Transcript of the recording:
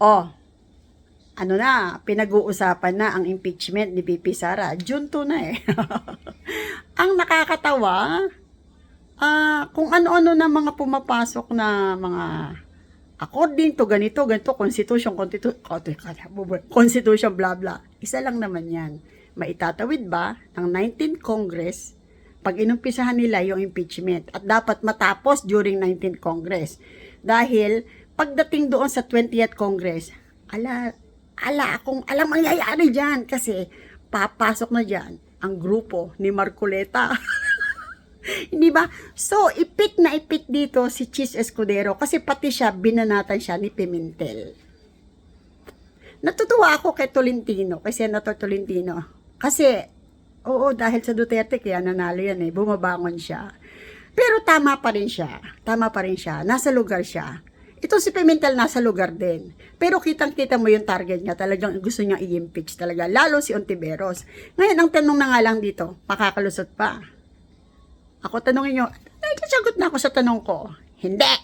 Oh, ano na, pinag-uusapan na ang impeachment ni VP Sara. June 2 na eh. Ang nakakatawa, kung ano-ano na mga pumapasok na mga according to ganito, ganito, constitution, blah, blah. Isa lang naman yan. Maitatawid ba ng 19th Congress pag inumpisahan nila yung impeachment at dapat matapos during 19th Congress. Dahil pagdating doon sa 20th Congress, alam mangyayari dyan kasi papasok na dyan ang grupo ni Marcoleta. Hindi ba? So, ipik na ipik dito si Chis Escudero kasi pati siya, binanatan siya ni Pimentel. Natutuwa ako kay Tolentino, kay Senator Tolentino. Kasi, oo, dahil sa Duterte, kaya nanalo yan eh, bumabangon siya. Pero tama pa rin siya, nasa lugar siya. Ito si Pimentel nasa lugar din. Pero kitang-kita mo yung target niya, talagang gusto niyang i-impeach talaga, lalo si Ontiveros. Ngayon, ang tanong na nga lang dito, makakalusot pa. Ako tanongin nyo, sagot na ako sa tanong ko. Hindi.